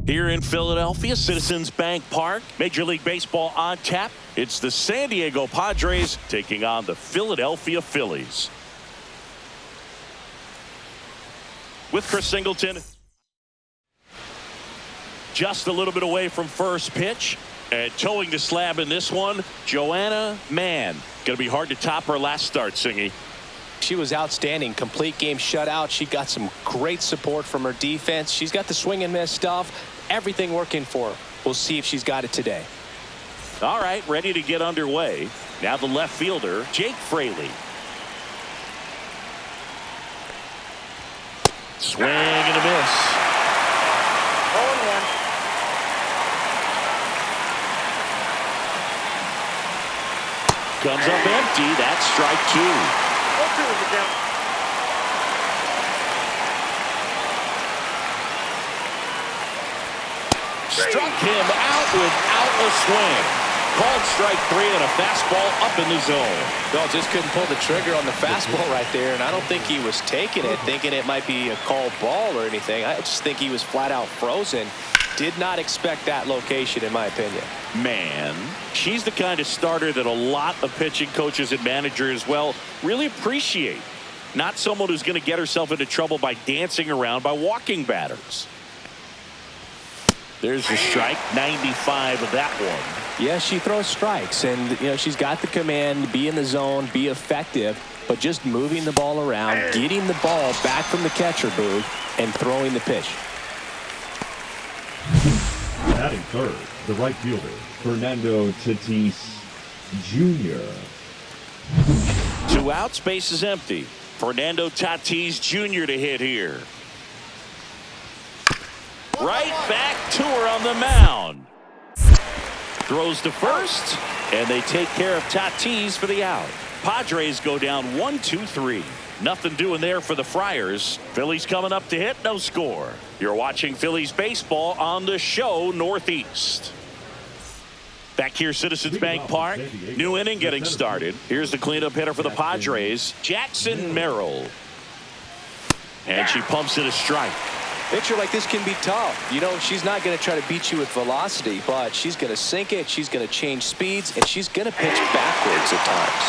Here in Philadelphia, Citizens Bank Park, Major League Baseball on tap. It's the San Diego Padres taking on the Philadelphia Phillies. With Chris Singleton just a little bit away from first pitch, and towing the slab in this one, Joanna Mann. Going to be hard to top her last start, Singy. She was outstanding. Complete game shutout. She got some great support from her defense. She's got the swing and miss stuff. Everything working for her. We'll see if she's got it today. All right, ready to get underway. Now the left fielder, Jake Fraley. Swing and a miss. Comes up empty. That's strike two. Struck him out without a swing. Called strike three and a fastball up in the zone. No, just couldn't pull the trigger on the fastball right there, and I don't think he was taking it, thinking it might be a called ball or anything. I just think he was flat out frozen. Did not expect that location, in my opinion. Man, she's the kind of starter that a lot of pitching coaches and managers, well, really appreciate. Not someone who's going to get herself into trouble by dancing around by walking batters. There's the strike, 95 of that one. Yeah, she throws strikes, and she's got the command, be in the zone, be effective, but just moving the ball around, getting the ball back from the catcher booth, and throwing the pitch. Batting third, the right fielder, Fernando Tatis Jr. 2 outs, base is empty. Fernando Tatis Jr. to hit here. Right back to her on the mound. Throws to first, and they take care of Tatis for the out. Padres go down 1-2-3. Nothing doing there for the Friars. Phillies coming up to hit, no score. You're watching Phillies baseball on the show Northeast. Back here, Citizens Bank Park. New inning getting started. Here's the cleanup hitter for the Padres, Jackson Merrill. And she pumps it a strike. Pitcher like this can be tough. She's not going to try to beat you with velocity, but she's going to sink it, she's going to change speeds, and she's going to pitch backwards at times.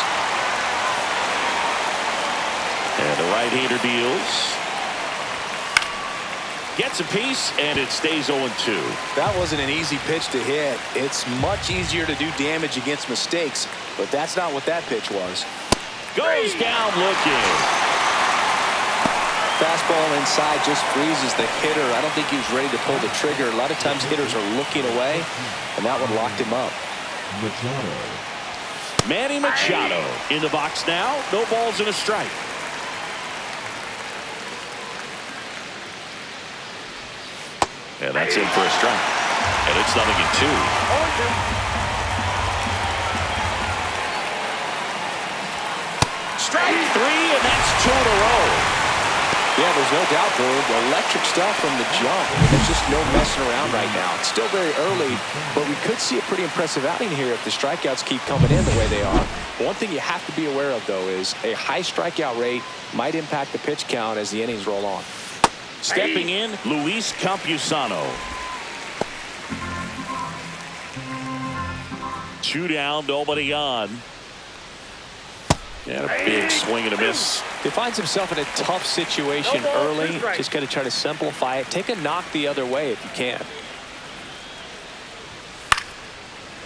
And the right-hander deals. Gets a piece, and it stays 0-2. That wasn't an easy pitch to hit. It's much easier to do damage against mistakes, but that's not what that pitch was. Goes down looking. Fastball inside just freezes the hitter. I don't think he was ready to pull the trigger. A lot of times hitters are looking away, and that one locked him up. Manny Machado in the box now. No balls and a strike. And that's in for a strike. And it's 0-2. Strike three, and that's 2 in a row. Yeah, there's no doubt, the electric stuff from the jump. There's just no messing around right now. It's still very early, but we could see a pretty impressive outing here if the strikeouts keep coming in the way they are. One thing you have to be aware of, though, is a high strikeout rate might impact the pitch count as the innings roll on. Stepping in, Luis Campusano. 2 down, nobody on. And a big swing and a miss. He finds himself in a tough situation early. Just got to try to simplify it. Take a knock the other way if you can.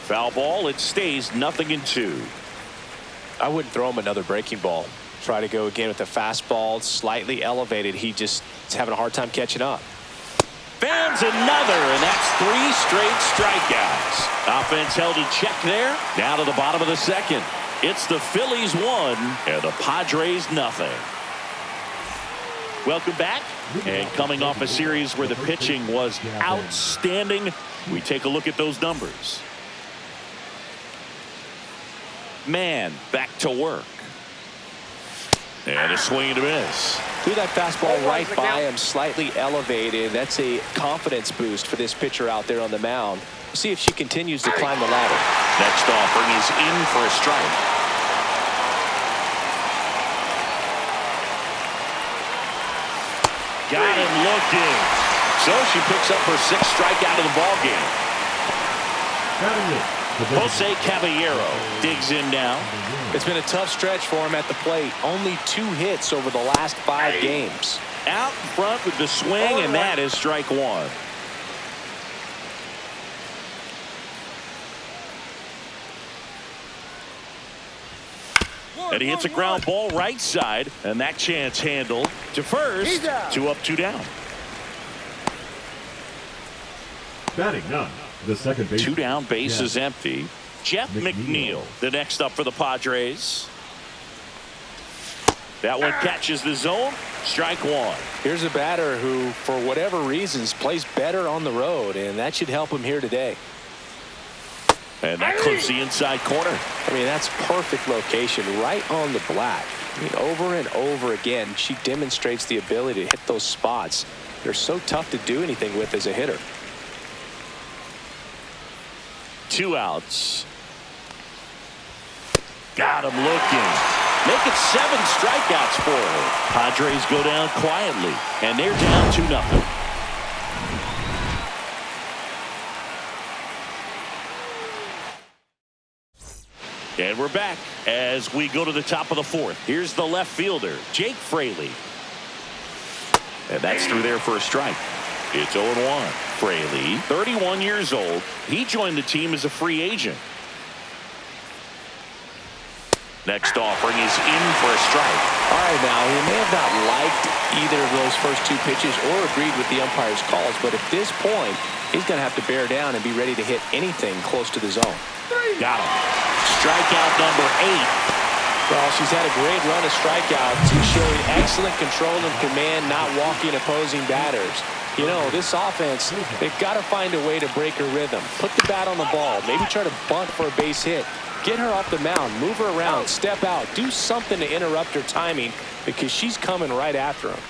Foul ball. It stays 0-2. I wouldn't throw him another breaking ball. Try to go again with the fastball, slightly elevated. He just is having a hard time catching up. Fans another, and that's 3 straight strikeouts. Offense held in check there. Down to the bottom of the second. It's the Phillies 1 and the Padres 0. Welcome back. And coming off a series where the pitching was outstanding, we take a look at those numbers. Mann back to work. And a swing and a miss. Threw that fastball right by him, slightly elevated. That's a confidence boost for this pitcher out there on the mound. We'll see if she continues to climb the ladder. Next offering is in for a strike. Got him looking. So she picks up her 6th strikeout of the ball game. Jose Caballero digs in now. It's been a tough stretch for him at the plate. Only 2 hits over the last 5 games. Out in front with the swing, and that is strike 1. And he hits a ground ball right side, and that chance handled to first. 2 up, 2 down. Batting 9, the second base. 2 down, base is empty. Jeff McNeil, the next up for the Padres. That one catches the zone. Strike 1. Here's a batter who, for whatever reasons, plays better on the road, and that should help him here today. And that clips the inside corner. I mean, that's perfect location, right on the black. I mean, over and over again, she demonstrates the ability to hit those spots. They're so tough to do anything with as a hitter. 2 outs. Got him looking. Make it 7 strikeouts for her. Padres go down quietly, and they're down 2-0. And we're back as we go to the top of the 4th. Here's the left fielder, Jake Fraley. And that's through there for a strike. It's 0-1. Fraley, 31 years old. He joined the team as a free agent. Next offering is in for a strike. All right, now, he may have not liked either of those first 2 pitches or agreed with the umpire's calls, but at this point, he's going to have to bear down and be ready to hit anything close to the zone. Got him. Strikeout number 8. Well, she's had a great run of strikeouts. She's showing excellent control and command, not walking opposing batters. You know, this offense, they've got to find a way to break her rhythm. Put the bat on the ball. Maybe try to bunt for a base hit. Get her off the mound. Move her around. Step out. Do something to interrupt her timing because she's coming right after him.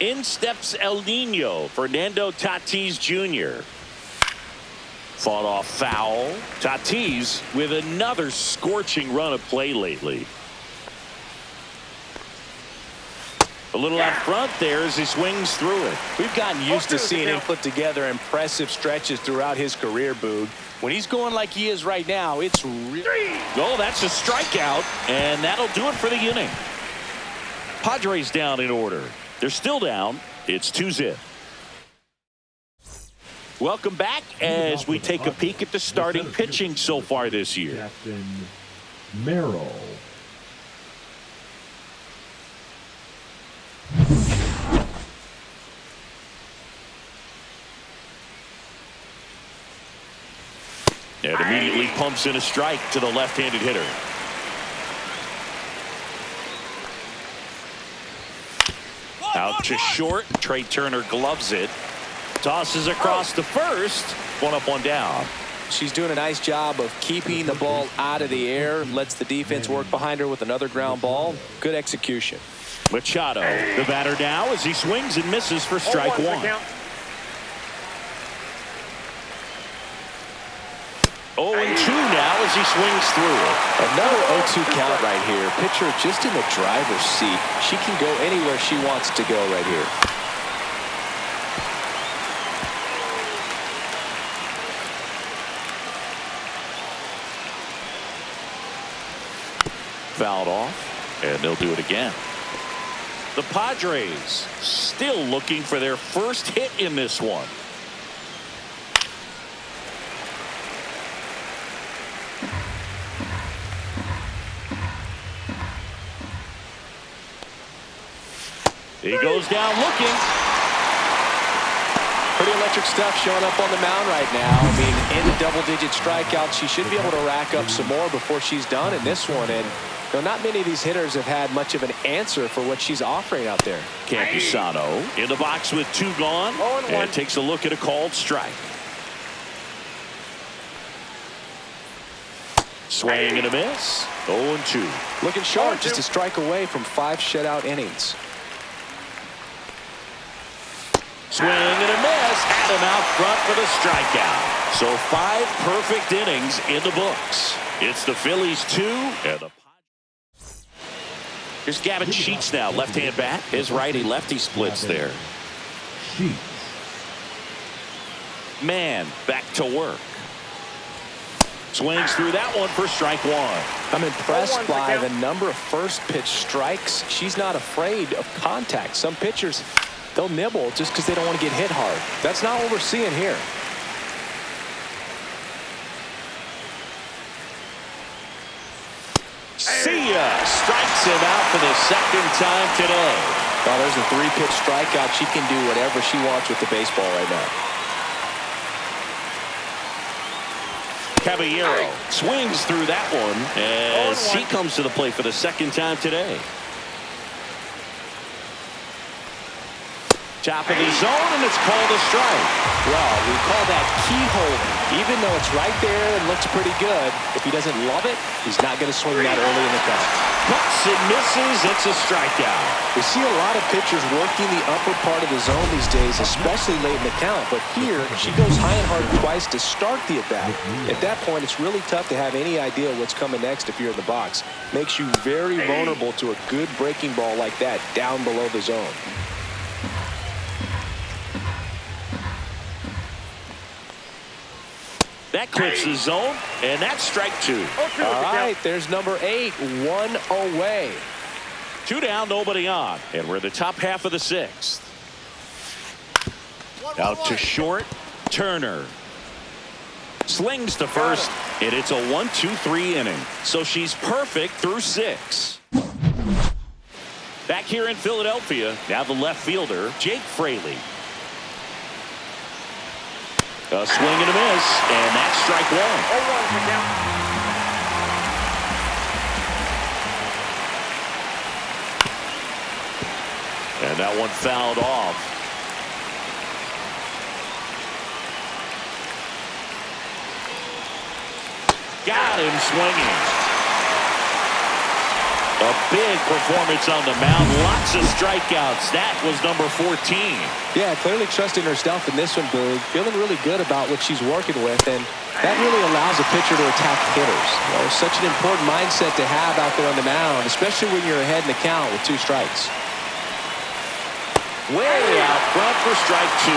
In steps El Nino, Fernando Tatis Jr. Fought off foul. Tatis with another scorching run of play lately. A little out front there as he swings through it. We've gotten used to seeing him put together impressive stretches throughout his career, Boog. When he's going like he is right now, it's really... Oh, that's a strikeout, and that'll do it for the inning. Padres down in order. They're still down. It's 2-0. Welcome back as we take a peek at the starting pitching so far this year. Captain Merrill. And immediately pumps in a strike to the left-handed hitter. Out to short. Trey Turner gloves it. Tosses across to first. 1 up, 1 down. She's doing a nice job of keeping the ball out of the air. Lets the defense work behind her with another ground ball. Good execution. Machado, the batter now as he swings and misses for strike 1. 0-2 now as he swings through it. Another 0-2 count right here. Pitcher just in the driver's seat. She can go anywhere she wants to go right here. Fouled off, and they'll do it again. The Padres still looking for their first hit in this one. He goes down looking. Pretty electric stuff showing up on the mound right now. I mean, in the double-digit strikeouts, she should be able to rack up some more before she's done in this one. And you know, not many of these hitters have had much of an answer for what she's offering out there. Campusano in the box with 2 gone, and takes a look at a called strike. Swing and a miss. 0-2. Looking sharp, just a strike away from 5 shutout innings. Swing and a miss. Had him out front for the strikeout. So 5 perfect innings in the books. It's the Phillies 2 and the Padres. Here's Gavin Sheets now, left-hand bat. His righty-lefty splits there. Sheets. Mann back to work. Swings through that one for strike one. I'm impressed by the number of first pitch strikes. She's not afraid of contact. Some pitchers, they'll nibble just because they don't want to get hit hard. That's not what we're seeing here. See ya. Strikes him out for the second time today. Oh, there's a 3-pitch strikeout. She can do whatever she wants with the baseball right now. Caballero swings through that one as he comes to the plate for the second time today. Top of the zone, and it's called a strike. Well, we call that keyhole. Even though it's right there and looks pretty good, if he doesn't love it, he's not going to swing that early in the count. Cuts and misses. It's a strikeout. We see a lot of pitchers working the upper part of the zone these days, especially late in the count. But here, she goes high and hard twice to start the at-bat. At that point, it's really tough to have any idea what's coming next if you're in the box. Makes you very vulnerable to a good breaking ball like that down below the zone. That clips the zone, and that's strike two. All right, there's number 8, 1 away. 2 down, nobody on, and we're in the top half of the 6th. Out to short, Turner. Slings to first, and it's a 1-2-3 inning. So she's perfect through 6. Back here in Philadelphia, now the left fielder, Jake Fraley. A swing and a miss, and that's strike one. 0-1 And that one fouled off. Got him swinging. A big performance on the mound. Lots of strikeouts. That was number 14. Yeah, clearly trusting herself in this one, Boog. Feeling really good about what she's working with, and that really allows a pitcher to attack hitters. You know, such an important mindset to have out there on the mound, especially when you're ahead in the count with 2 strikes. Way out front for strike 2.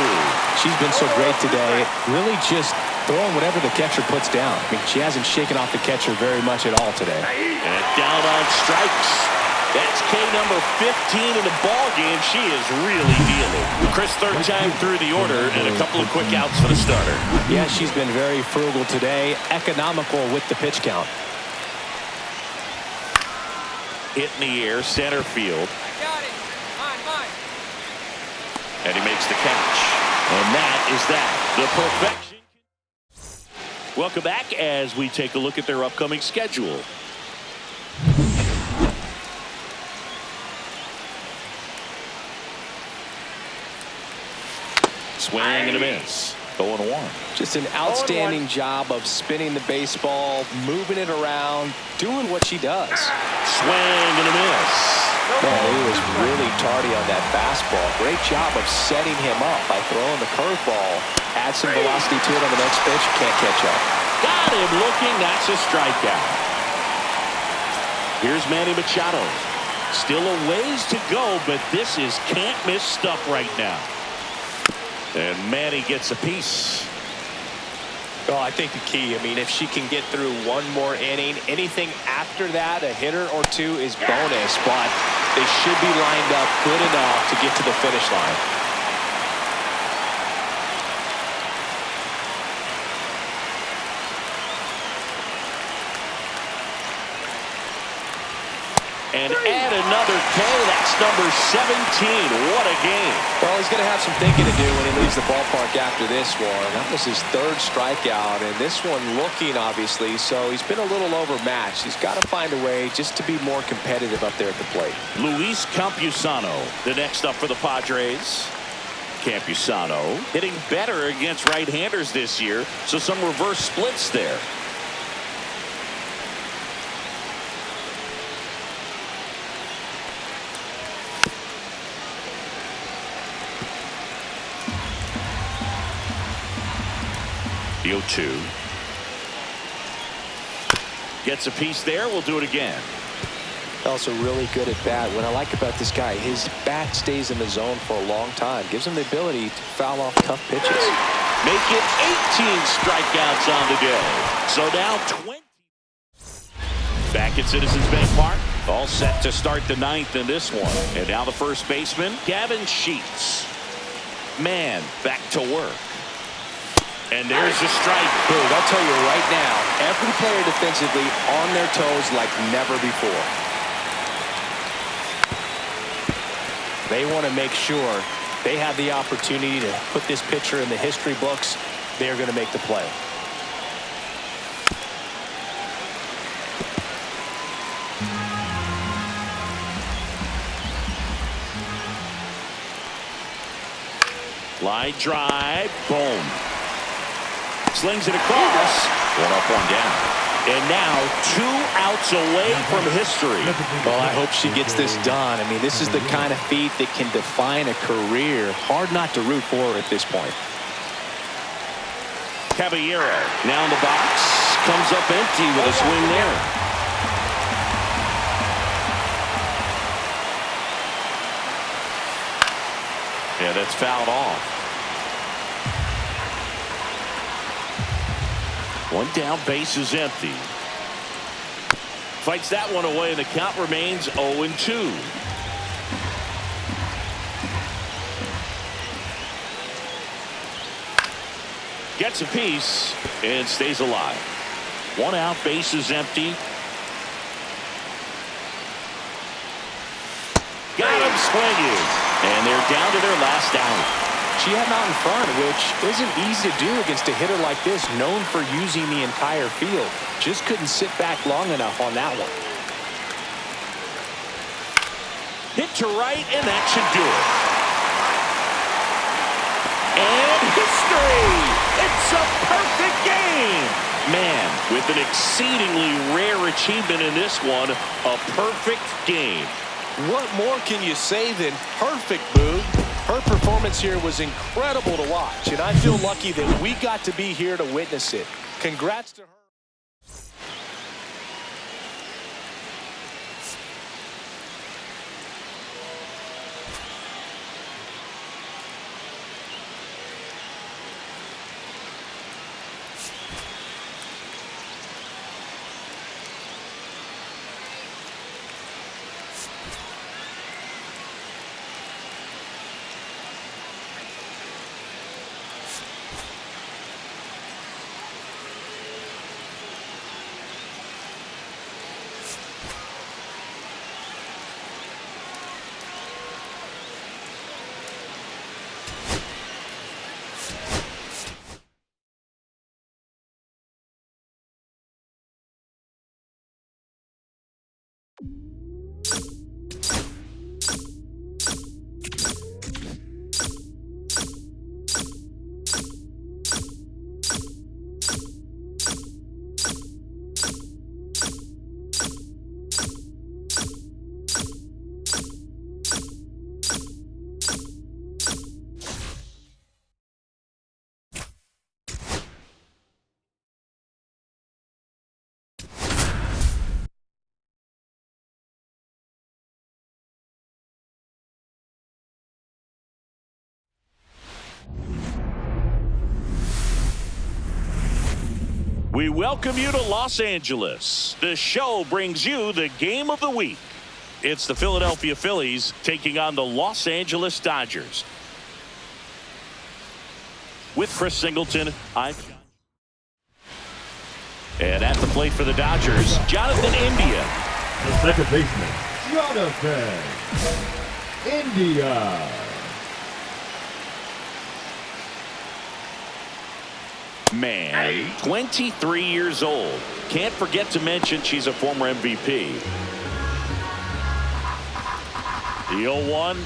She's been so great today. Really just throwing whatever the catcher puts down. I mean, she hasn't shaken off the catcher very much at all today. And down on strikes. That's K number 15 in the ball game. She is really dealing. Chris, third time through the order, and a couple of quick outs for the starter. Yeah, she's been very frugal today. Economical with the pitch count. Hit in the air, center field. I got it. Mine. And he makes the catch. And that is that. The perfection. Welcome back as we take a look at their upcoming schedule. Swing and a miss. 0-1. Just an outstanding job of spinning the baseball, moving it around, doing what she does. Swing and a miss. Man, he was really tardy on that fastball. Great job of setting him up by throwing the curveball. Add some velocity to it on the next pitch. Can't catch up. Got him looking. That's a strikeout. Here's Manny Machado. Still a ways to go, but this is can't miss stuff right now. And Manny gets a piece. Oh, I think the key, I mean, if she can get through one more inning, anything after that, a hitter or two is bonus, but they should be lined up good enough to get to the finish line. And add another K. That's number 17. What a game. Well, he's going to have some thinking to do when he leaves the ballpark after this one. That was his 3rd strikeout, and this one looking, obviously, so he's been a little overmatched. He's got to find a way just to be more competitive up there at the plate. Luis Campusano, the next up for the Padres. Campusano hitting better against right-handers this year, so some reverse splits there. The 0-2. Gets a piece there. We'll do it again. Also really good at bat. What I like about this guy, his bat stays in the zone for a long time. Gives him the ability to foul off tough pitches. make it 18 strikeouts on the day. So now 20. Back at Citizens Bank Park. All set to start the ninth in this one. And now the first baseman, Gavin Sheets. Mann back to work. And there's a strike. Boog, I'll tell you right now, every player defensively on their toes like never before. They want to make sure they have the opportunity to put this pitcher in the history books. They are going to make the play. Line drive, boom. Slings it across. One up, one down. And now 2 outs away from history. Well, I hope she gets this done. I mean, this is the kind of feat that can define a career. Hard not to root for her at this point. Caballero now in the box. Comes up empty with a swing there. Yeah, that's fouled off. One down, base is empty. Fights that one away, and the count remains 0-2. Gets a piece and stays alive. 1 out, base is empty. Got him swinging. And they're down to their last out. She had him out in front, which isn't easy to do against a hitter like this, known for using the entire field. Just couldn't sit back long enough on that one. Hit to right, and that should do it. And history! It's a perfect game! Mann, with an exceedingly rare achievement in this one, a perfect game. What more can you say than perfect, Boog? Her performance here was incredible to watch, and I feel lucky that we got to be here to witness it. Congrats to her. We welcome you to Los Angeles. The show brings you the game of the week. It's the Philadelphia Phillies taking on the Los Angeles Dodgers. With Chris Singleton, and at the plate for the Dodgers, Jonathan India. The second baseman, Jonathan India. Mann, 23 years old. Can't forget to mention she's a former MVP. The 0-1.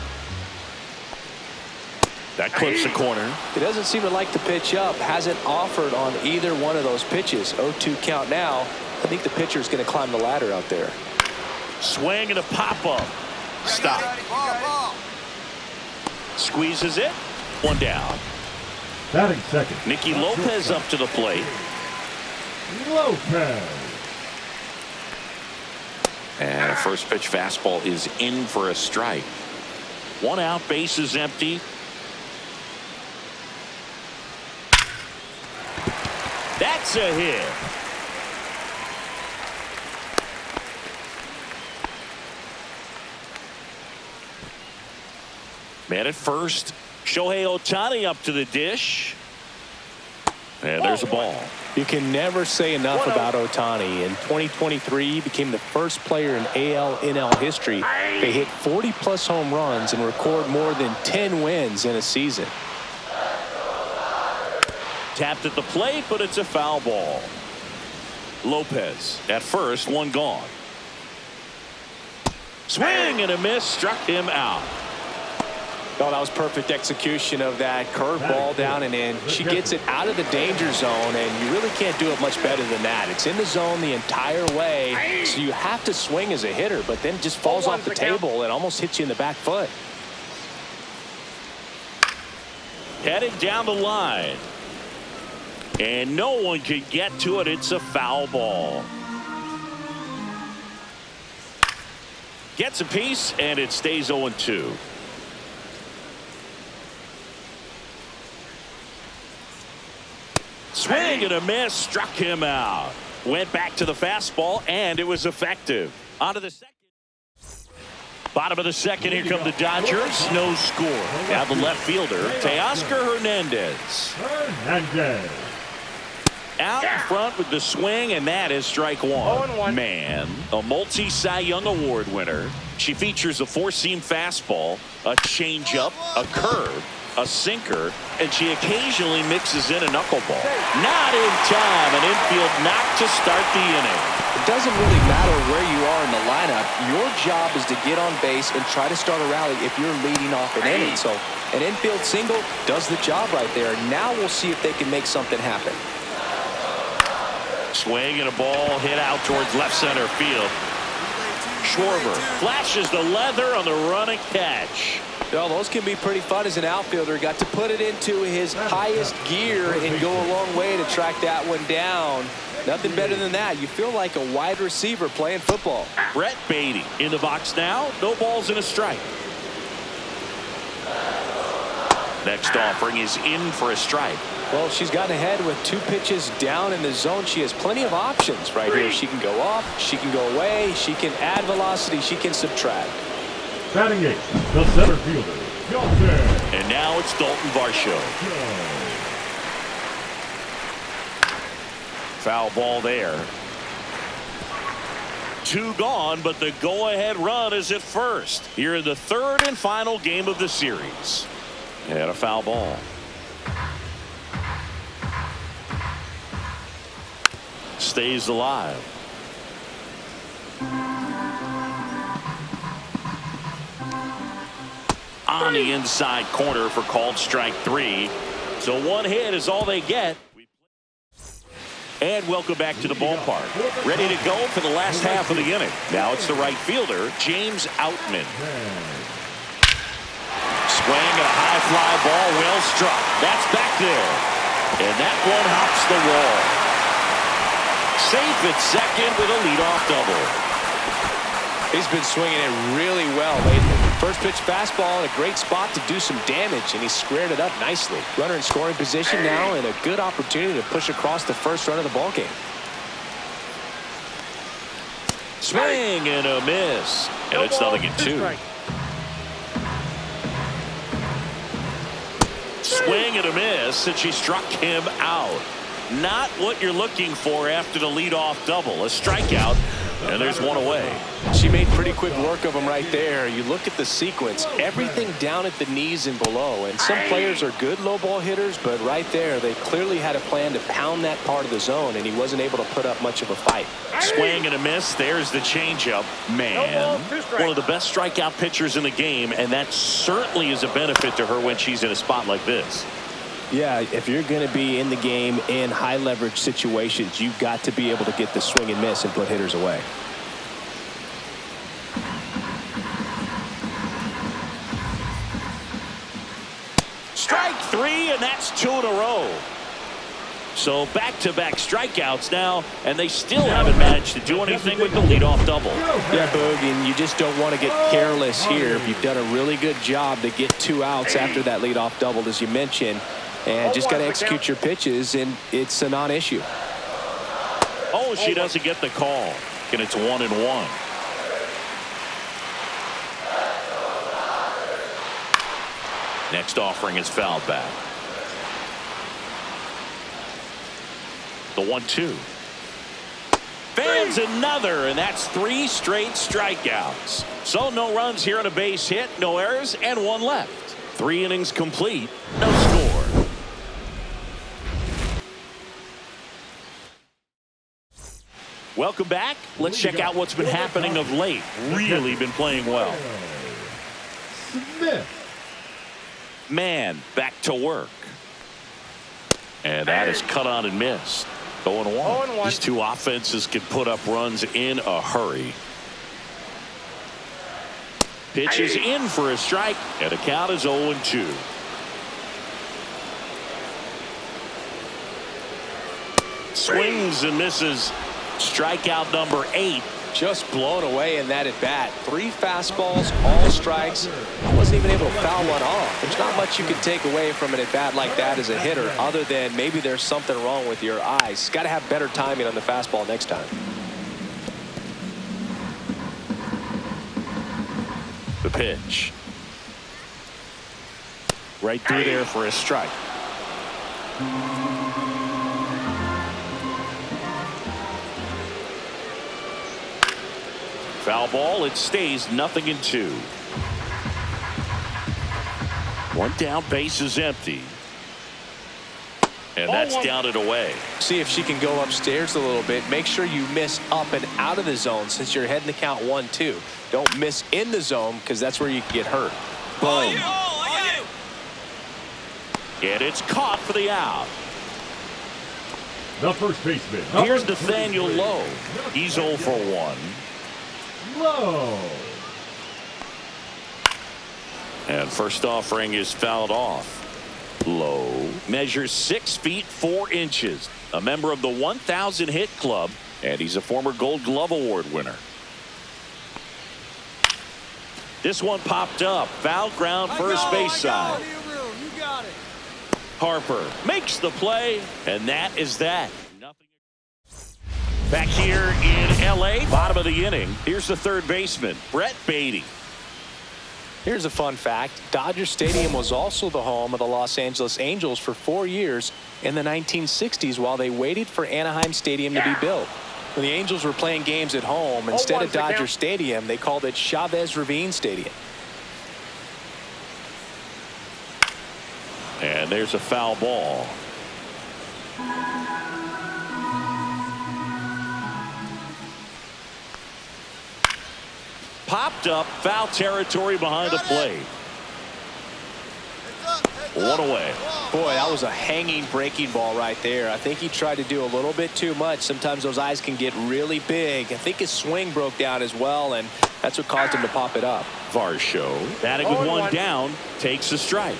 That clips the corner. He doesn't seem to like the pitch up. Hasn't offered on either one of those pitches. 0-2 count now. I think the pitcher's going to climb the ladder out there. Swing and a pop-up. Stop. Squeezes it. One down. Batting second, Nicky Lopez up to the plate. Lopez. And a first pitch fastball is in for a strike. 1 out, base is empty. a hit. Man at first. Shohei Ohtani up to the dish. And there's a ball. You can never say enough about Ohtani. In 2023, he became the first player in AL/NL history to hit 40-plus home runs and record more than 10 wins in a season. Tapped at the plate, but it's a foul ball. Lopez at first, one gone. Swing and a miss, struck him out. Oh, that was perfect execution of that curveball down and in. She gets it out of the danger zone, and you really can't do it much better than that. It's in the zone the entire way, so you have to swing as a hitter, but then it just falls off the table and almost hits you in the back foot. Heading down the line. And no one can get to it. It's a foul ball. Gets a piece, and it stays 0-2. Swing and a miss, struck him out. Went back to the fastball, and it was effective. On to the second. Bottom of the second, here come the Dodgers. No score. Now the left fielder, Teoscar Hernandez. Out in front with the swing, and that is strike one. Mann, a multi-Cy Young Award winner. She features a four-seam fastball, a changeup, a curve, a sinker, and she occasionally mixes in a knuckleball. Not in time. An infield knock to start the inning. It doesn't really matter where you are in the lineup. Your job is to get on base and try to start a rally if you're leading off an inning. So an infield single does the job right there. Now we'll see if they can make something happen. Swing and a ball hit out towards left center field. Schwarber flashes the leather on the running catch. Well, those can be pretty fun as an outfielder. Got to put it into his highest gear and go a long way to track that one down. Nothing better than that. You feel like a wide receiver playing football. Brett Beatty in the box now. No balls and a strike. Next offering is in for a strike. Well, she's gotten ahead with 2 pitches down in the zone. She has plenty of options right here. She can go up, she can go away, she can add velocity, she can subtract. Batting 8, the center fielder, Joanna. And now it's Dalton Varsho. Foul ball there. 2 gone, but the go-ahead run is at first. Here in the third and final game of the series. And a foul ball. Stays alive. On the inside corner for called strike 3. So 1 hit is all they get. And welcome back to the ballpark. Ready to go for the last half of the inning. Now it's the right fielder, James Outman. Swing and a high fly ball, well struck. That's back there. And that one hops the wall. Safe at second with a leadoff double. He's been swinging it really well lately. First pitch fastball in a great spot to do some damage, and he squared it up nicely. Runner in scoring position now, and a good opportunity to push across the first run of the ballgame. Swing and a miss. And it's 0-2. Swing and a miss, and she struck him out. Not what you're looking for after the leadoff double. A strikeout, and there's 1 away. She made pretty quick work of him right there. You look at the sequence, everything down at the knees and below. And some players are good low ball hitters, but right there, they clearly had a plan to pound that part of the zone, and he wasn't able to put up much of a fight. Swing and a miss. There's the changeup. Mann, one of the best strikeout pitchers in the game, and that certainly is a benefit to her when she's in a spot like this. Yeah, if you're going to be in the game in high leverage situations, you've got to be able to get the swing and miss and put hitters away. Strike 3, and that's 2 in a row. So back-to-back strikeouts now, and they still haven't managed to do anything with the leadoff double. Yeah, Boog, and you just don't want to get careless here. You've done a really good job to get 2 outs after that leadoff double, as you mentioned. And just got to execute your pitches, and it's a non-issue. Oh, she doesn't get the call. And it's 1-1. Next offering is fouled back. The 1-2. Fans another, and that's 3 straight strikeouts. So no runs here on a base hit, no errors, and 1 left. 3 innings complete, no score. Welcome back. Let's check out what's been happening of late. Really been playing well. Smith. Mann back to work. And that is cut on and missed. 0-1. These two offenses can put up runs in a hurry. Pitch is in for a strike, and the count is 0-2. Swings and misses. Strikeout number 8. Just blown away in that at bat. 3 fastballs, all strikes. Wasn't even able to foul one off. There's not much you can take away from an at bat like that as a hitter, other than maybe there's something wrong with your eyes. Got to have better timing on the fastball next time. The pitch. Right through there for a strike. Foul ball. It stays 0-2. 1 down, base is empty. And that's down and away. See if she can go upstairs a little bit. Make sure you miss up and out of the zone since you're heading the count 1-2. Don't miss in the zone because that's where you can get hurt. Boom. And it's caught for the out. The first baseman. Here's Nathaniel Lowe. He's 0 for 1. Low. And first offering is fouled off. Lowe measures 6 feet 4 inches. A member of the 1,000 hit club, and he's a former Gold Glove Award winner. This one popped up. Foul ground, first base side. You got it. Harper makes the play, and that is that. Nothing. Back here in L.A., bottom of the inning, here's the third baseman, Brett Beatty. Here's a fun fact. Dodger Stadium was also the home of the Los Angeles Angels for 4 years in the 1960s while they waited for Anaheim Stadium to be built. When the Angels were playing games at home, instead of Dodger Stadium, they called it Chavez Ravine Stadium. And there's a foul ball. Popped up, foul territory behind the plate. 1 away. Boy, that was a hanging breaking ball right there. I think he tried to do a little bit too much. Sometimes those eyes can get really big. I think his swing broke down as well, and that's what caused him to pop it up. Varsho, batting with 1 down, takes a strike.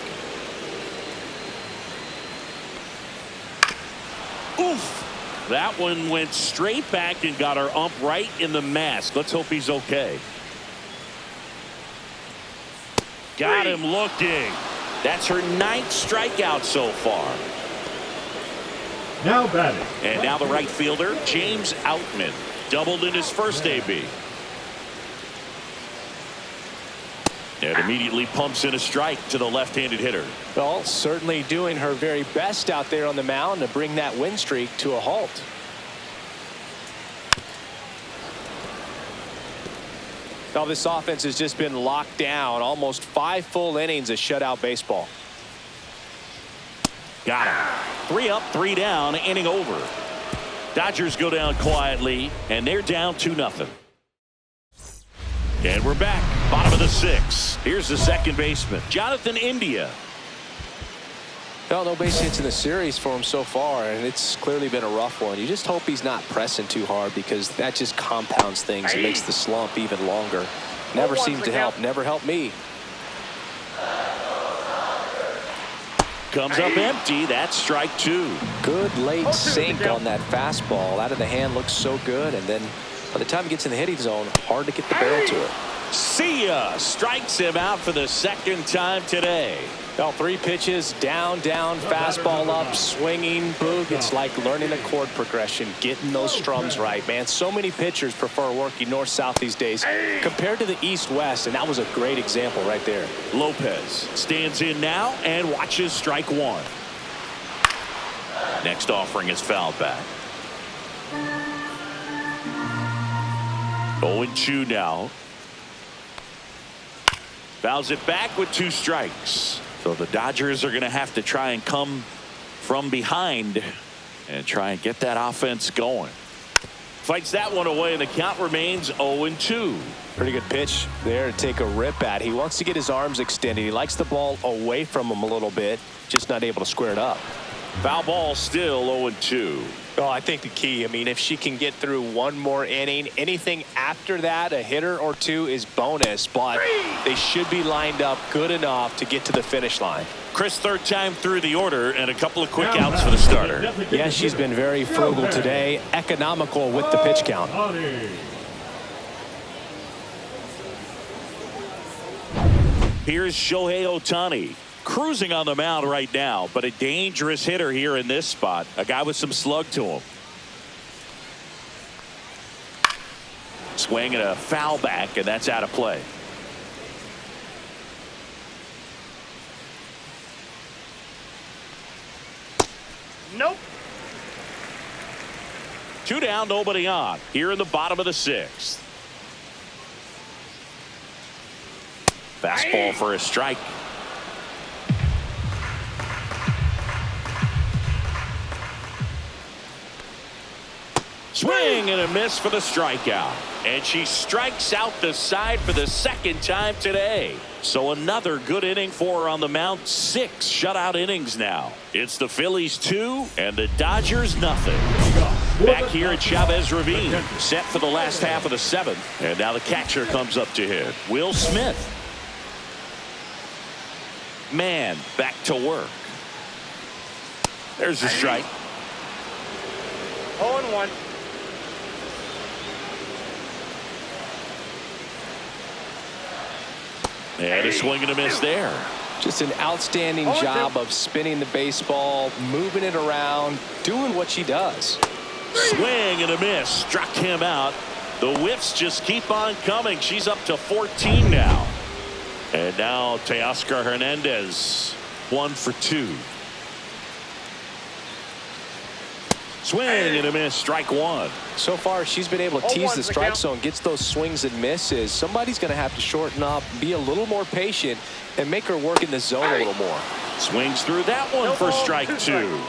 Oof. That one went straight back and got our ump right in the mask. Let's hope he's okay. Got him looking. That's her 9th strikeout so far. Now batting. And now the right fielder, James Outman. Doubled in his first AB. And immediately pumps in a strike to the left-handed hitter. Well, certainly doing her very best out there on the mound to bring that win streak to a halt. Now this offense has just been locked down. Almost 5 full innings of shutout baseball. Got him. 3 up, 3 down, inning over. Dodgers go down quietly, and they're down 2-0. And we're back. Bottom of the 6th. Here's the second baseman, Jonathan India. Well, no base hits in the series for him so far, and it's clearly been a rough one. You just hope he's not pressing too hard because that just compounds things and makes the slump even longer. Never seems to help. Never helped me. Comes up empty. That's strike 2. Good late sink on that fastball. Out of the hand looks so good, and then by the time it gets in the hitting zone, hard to get the barrel to it. See ya. Strikes him out for the 2nd time today. Well, 3 pitches, down, fastball up, swinging, boog. It's like learning a chord progression, getting those strums right, man. So many pitchers prefer working north-south these days compared to the east-west, and that was a great example right there. Lopez stands in now and watches strike 1. Next offering is fouled back. 0-2 now. Fouls it back with 2 strikes. So the Dodgers are going to have to try and come from behind and try and get that offense going. Fights that one away, and the count remains 0-2. Pretty good pitch there to take a rip at. He wants to get his arms extended. He likes the ball away from him a little bit, just not able to square it up. Foul ball still 0-2. Well, I think the key, I mean, if she can get through one more inning, anything after that, a hitter or 2 is bonus, but they should be lined up good enough to get to the finish line. Chris, 3rd time through the order, and a couple of quick outs for the starter. Yeah, she's been very frugal today, economical with the pitch count. Here's Shohei Ohtani. Cruising on the mound right now, but a dangerous hitter here in this spot. A guy with some slug to him. Swing and a foul back, and that's out of play. Nope. 2 down, nobody on. Here in the bottom of the 6th. Fastball for a strike. Swing and a miss for the strikeout. And she strikes out the side for the 2nd time today. So another good inning for her on the mound. 6 shutout innings now. It's the Phillies 2 and the Dodgers nothing. Back here at Chavez Ravine, set for the last half of the 7th. And now the catcher comes up to hit. Will Smith. Mann back to work. There's the strike. 0-1. And a swing and a miss there. Just an outstanding job of spinning the baseball, moving it around, doing what she does. Swing and a miss. Struck him out. The whiffs just keep on coming. She's up to 14 now. And now Teoscar Hernandez, 1 for 2. Swing and a miss. Strike 1. So far, she's been able to tease the strike zone, gets those swings and misses. Somebody's going to have to shorten up, be a little more patient, and make her work in the zone a little more. Swings through that one for strike 2.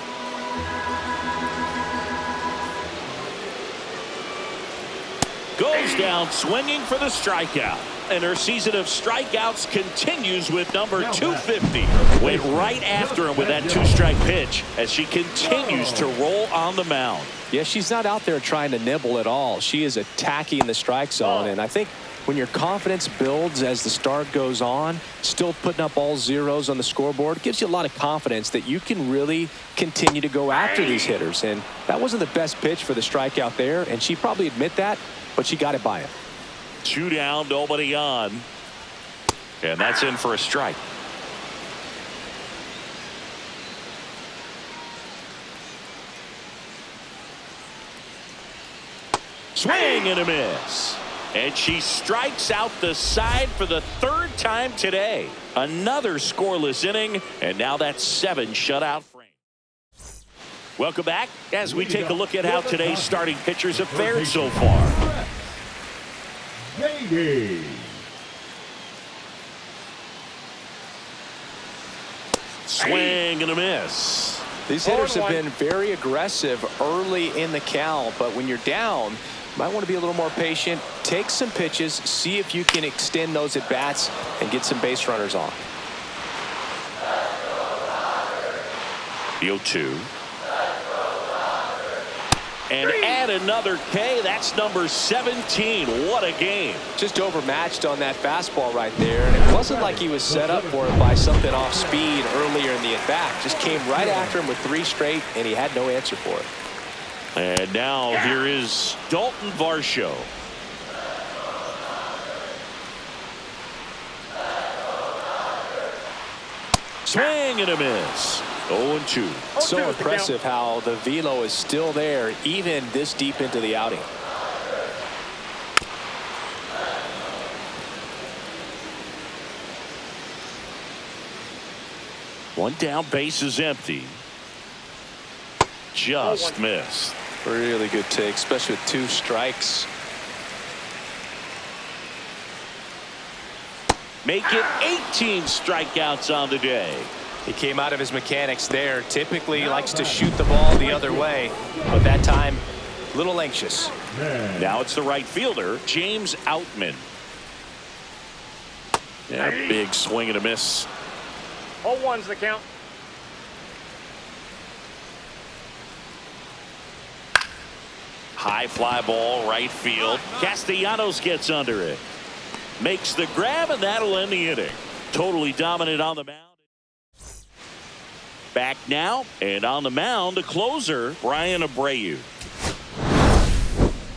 Goes down swinging for the strikeout. And her season of strikeouts continues with number 250. Went right after him with that 2-strike pitch as she continues to roll on the mound. Yeah, she's not out there trying to nibble at all. She is attacking the strike zone. And I think when your confidence builds as the start goes on, still putting up all zeros on the scoreboard, gives you a lot of confidence that you can really continue to go after these hitters. And that wasn't the best pitch for the strikeout there, and she probably admit that, but she got it by him. 2 down, nobody on. And that's in for a strike. Swing and a miss. And she strikes out the side for the 3rd time today. Another scoreless inning, and now that's 7 shutout frames. Welcome back as we take a look at how today's starting pitchers have fared so far. Swing and a miss. These hitters have been very aggressive early in the count, but when you're down, you might want to be a little more patient, take some pitches, see if you can extend those at bats and get some base runners on. The 0-2. And add another K. That's number 17. What a game. Just overmatched on that fastball right there. And it wasn't like he was set up for it by something off speed earlier in the at-bat. Just came right after him with 3 straight, and he had no answer for it. And now here is Dalton Varsho. Swing and a miss. 0-2. So impressive how the velo is still there even this deep into the outing. One down, base is empty. Just missed. Really good take, especially with 2 strikes. Make it 18 strikeouts on the day. He came out of his mechanics there. Typically likes to shoot the ball the other way, but that time a little anxious. Now it's the right fielder, James Outman. Yeah, big swing and a miss. 0-1's the count. High fly ball, right field. Castellanos gets under it. Makes the grab, and that'll end the inning. Totally dominant on the mound. Back now, and on the mound, the closer, Brian Abreu.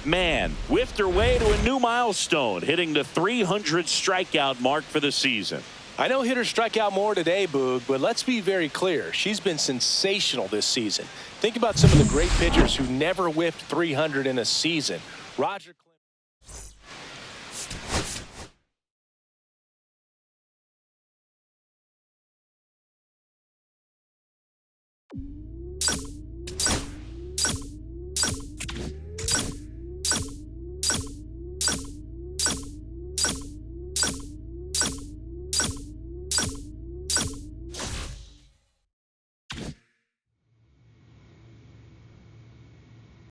Mann whiffed her way to a new milestone, hitting the 300 strikeout mark for the season. I know hitters strike out more today, Boog, but let's be very clear. She's been sensational this season. Think about some of the great pitchers who never whiffed 300 in a season. Roger